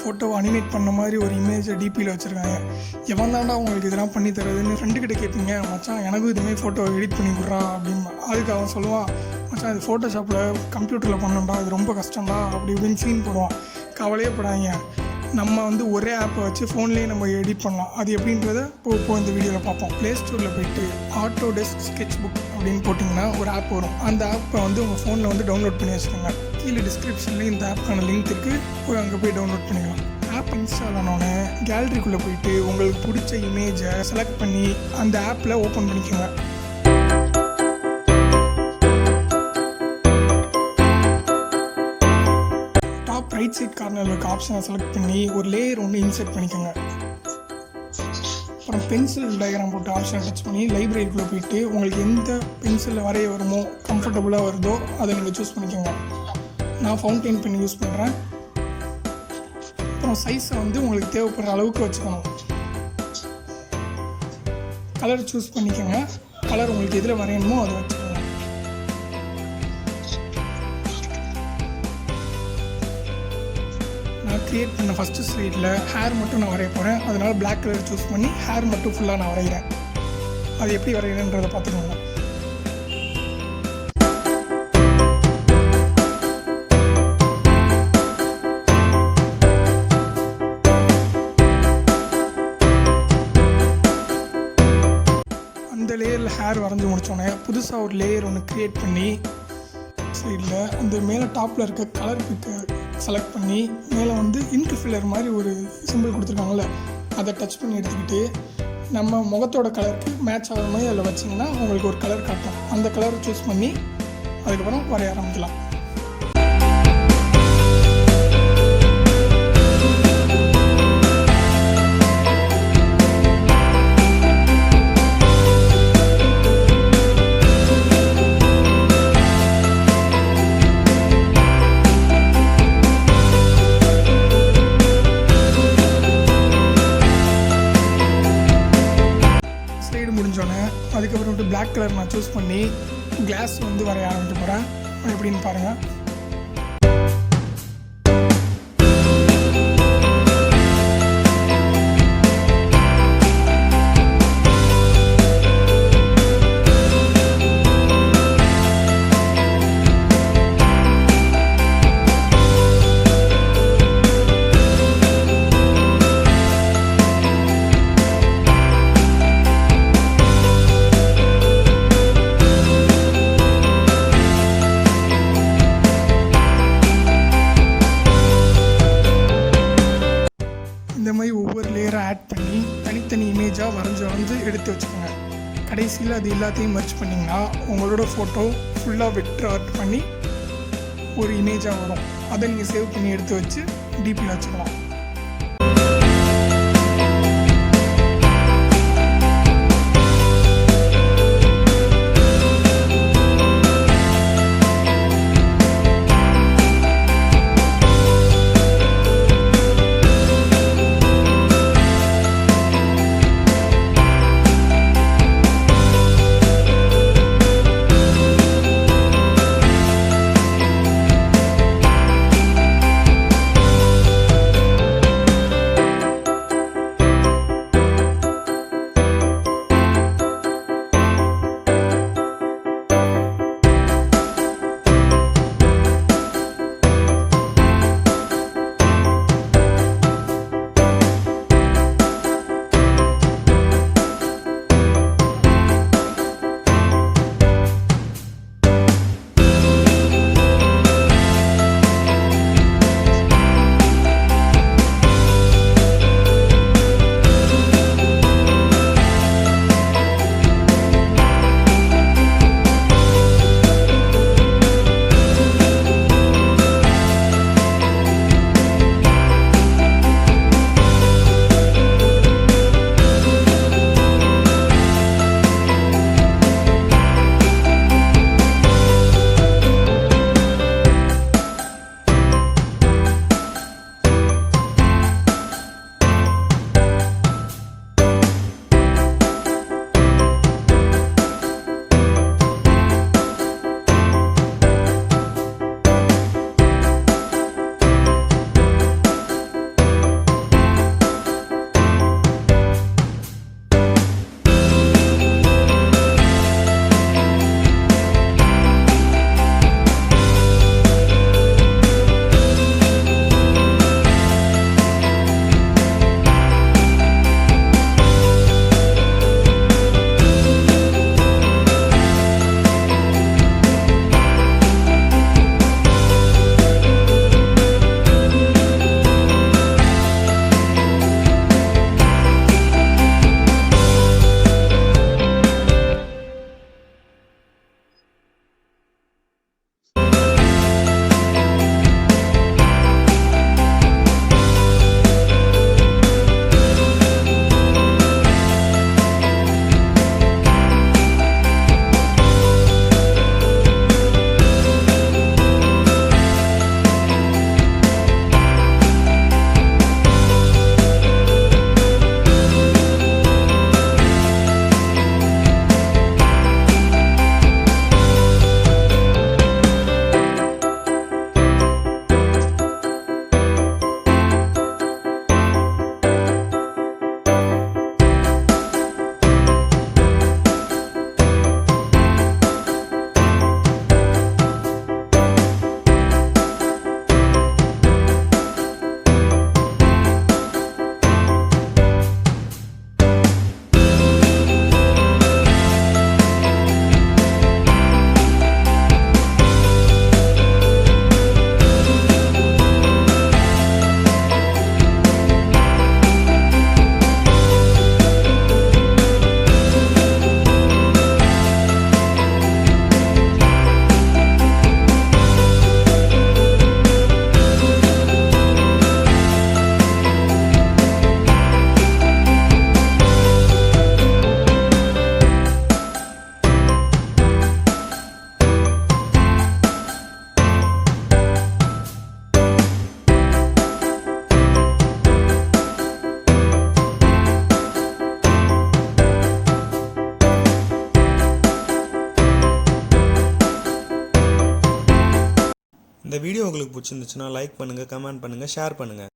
ஃபோட்டோவை அனிமேட் பண்ண மாதிரி ஒரு இமேஜை டிபியில் வச்சுருக்காங்க. எவன் தாண்டா உங்களுக்கு இதெல்லாம் பண்ணி தரதுன்னு ஃப்ரெண்டுக்கிட்ட கேட்பீங்க. மச்சான் எனக்கும் இதுமாரி ஃபோட்டோ எடிட் பண்ணி கொடுறா அப்படின்பா. அதுக்கு அவன் சொல்லுவான், மச்சான் இது ஃபோட்டோஷாப்பில் கம்ப்யூட்டரில் பண்ணணும்டா, இது ரொம்ப கஷ்டம்டா அப்படி இப்படின்னு சீன் போடுவான். கவலையே படாதீங்க, நம்ம ஒரே ஆப்பை வச்சு ஃபோன்லேயே நம்ம எடிட் பண்ணலாம். அது எப்படின்றத இப்போ இந்த வீடியோவில் பார்ப்போம். ப்ளே ஸ்டோரில் போய்ட்டு Autodesk Sketchbook அப்படின்னு போட்டிங்கன்னா ஒரு ஆப் வரும். அந்த ஆப்பை உங்கள் ஃபோனில் டவுன்லோட் பண்ணி வச்சுக்கோங்க. கீழே டிஸ்கிரிப்ஷனில் இந்த ஆப்புக்கான லிங்க் இருக்குது, அங்கே போய் டவுன்லோட் பண்ணிக்கலாம். ஆப் இன்ஸ்டால் ஆனோடனே கேலரிக்குள்ளே போயிட்டு உங்களுக்கு பிடிச்ச இமேஜை செலக்ட் பண்ணி அந்த ஆப்பில் ஓப்பன் பண்ணிக்கோங்க. ரைட் சைட் கார்னரில் இருக்க ஆப்ஷனை செலக்ட் பண்ணி ஒரு லேயர் இன்சர்ட் பண்ணிக்கோங்க. அப்புறம் பென்சில் டயக்ராம் போட்டு ஆப்ஷனை டச் பண்ணி லைப்ரரிக்குள்ளே போயிட்டு உங்களுக்கு எந்த பென்சிலில் வரைய வருமோ கம்ஃபர்டபுளாக வருதோ அதை நீங்கள் சூஸ் பண்ணிக்கோங்க. நான் ஃபவுண்டைன் பென் யூஸ் பண்ணுறேன். அப்புறம் சைஸை உங்களுக்கு தேவைப்படுற அளவுக்கு வச்சுக்கணும். கலர் சூஸ் பண்ணிக்கோங்க. கலர் உங்களுக்கு எதில் வரையணுமோ அதை வச்சுக்கோங்க. நான் க்ரியேட் பண்ண ஃபஸ்ட்டு ஸ்லைடில் ஹேர் மட்டும் நான் வரைய போகிறேன். அதனால் பிளாக் கலர் சூஸ் பண்ணி ஹேர் மட்டும் ஃபுல்லாக நான் வரைகிறேன். அது எப்படி வரைகிறேன்றதை பார்த்துக்கோங்க. அந்த லேயரில் ஹேர் வரைஞ்சி முடித்தோடனே புதுசாக ஒரு லேயர் க்ரியேட் பண்ணி சைடில் அந்த மேலே டாப்பில் இருக்க கலர் பிக்கை செலக்ட் பண்ணி மேலே இங்க் ஃபில்லர் மாதிரி ஒரு சிம்பிள் கொடுத்துருக்காங்கல்ல, அதை டச் பண்ணி எடுத்துக்கிட்டு நம்ம முகத்தோட கலருக்கு மேட்ச் ஆகிற மாதிரி அதில் வச்சிங்கன்னா உங்களுக்கு ஒரு கலர் காட்டும். அந்த கலரை சூஸ் பண்ணி அதுக்கப்புறம் வரைய ஆரம்பிக்கலாம். முடிஞ்சோடனே அதுக்கப்புறம் பிளாக் கலர் நான் சூஸ் பண்ணி கிளாஸ் வரைய ஆரம்பிக்க போகிறேன். எப்படின்னு பாருங்கள். இந்த மாதிரி ஒவ்வொரு லேயராக ஆட் பண்ணி தனித்தனி இமேஜாக வரைஞ்சி எடுத்து வச்சுக்கோங்க. கடைசியில் அது எல்லாத்தையும் மர்ச் பண்ணிங்கன்னா உங்களோட ஃபோட்டோ ஃபுல்லாக வெக்டர் ஆர்ட் பண்ணி ஒரு இமேஜாக வரும். அதை நீங்கள் சேவ் பண்ணி எடுத்து வச்சு டிபியில் வச்சுக்கலாம். இந்த வீடியோ உங்களுக்கு பிடிச்சிருந்துச்சுன்னா லைக் பண்ணுங்கள், கமெண்ட் பண்ணுங்கள், ஷேர் பண்ணுங்கள்.